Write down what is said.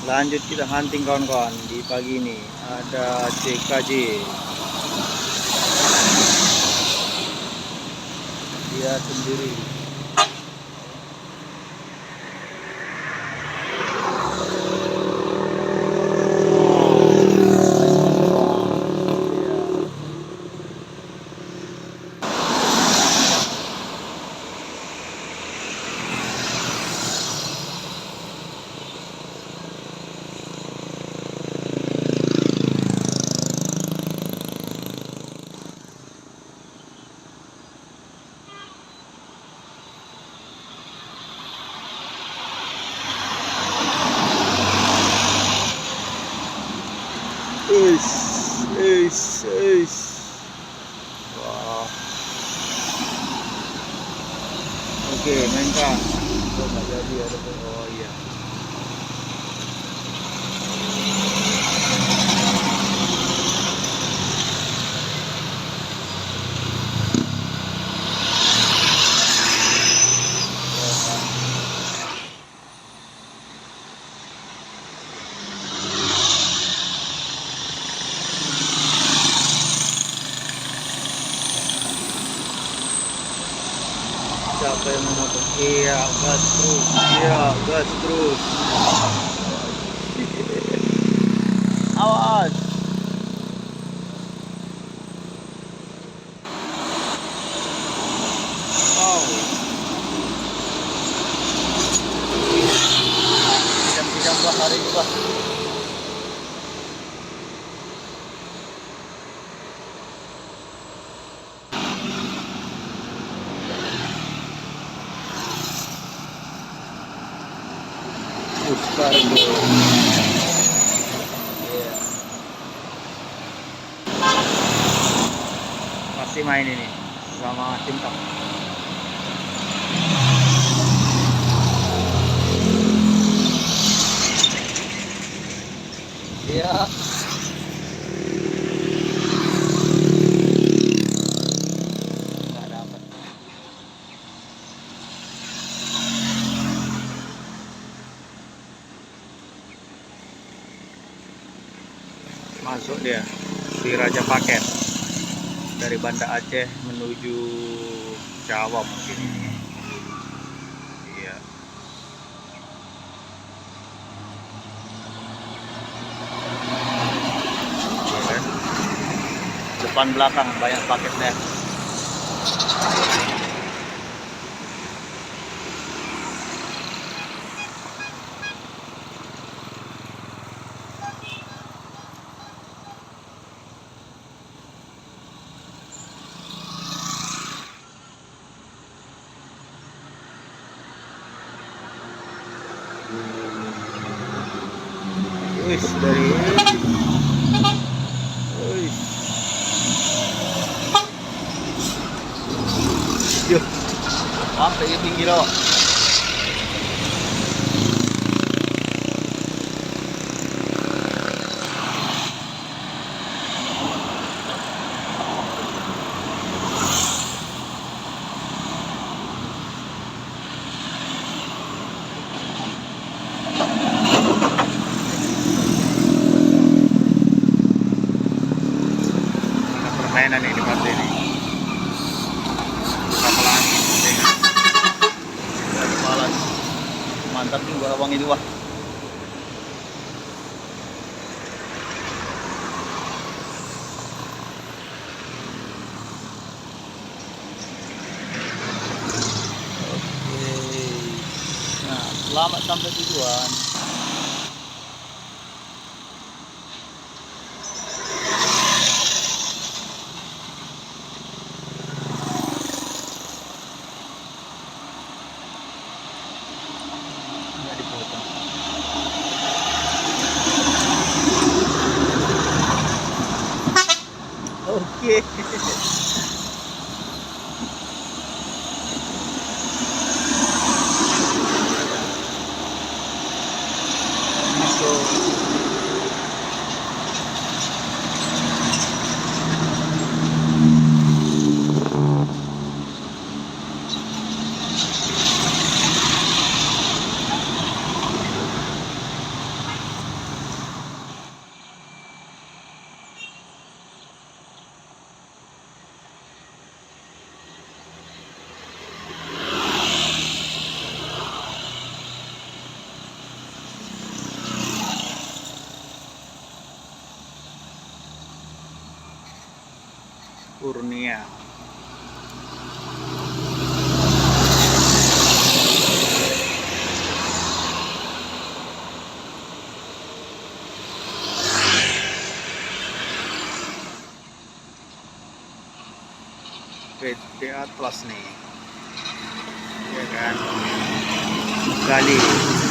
Lanjut kita hunting kawan-kawan. Di pagi ini ada CKJ. Dia sendiri. Eish. Wah. Oke, mainkan. Oh, nggak jadi ada. Oh iya. Siapa yang memotong? Iya, gas terus. Iya, gas terus. Awas. Wow. Jam-jam bah hari ini bah. Kargo. Yeah. Masih main ini sama tim top. Iya. Nggak dapat. Masuk dia di Raja Paket dari Banda Aceh menuju Jawa mungkin ini. Iya. Oke, kan? Depan belakang banyak paketnya. Wis dari wis. Yo. Sampai ke pinggir loh. Permainan ini pasti ini. Berapa lagi? Dari malas. Mantap juga abang itu wah. Oke. Nah, selamat sampai tujuan. Oke. Kurnia. PT Atlas nih, ya kan, Gali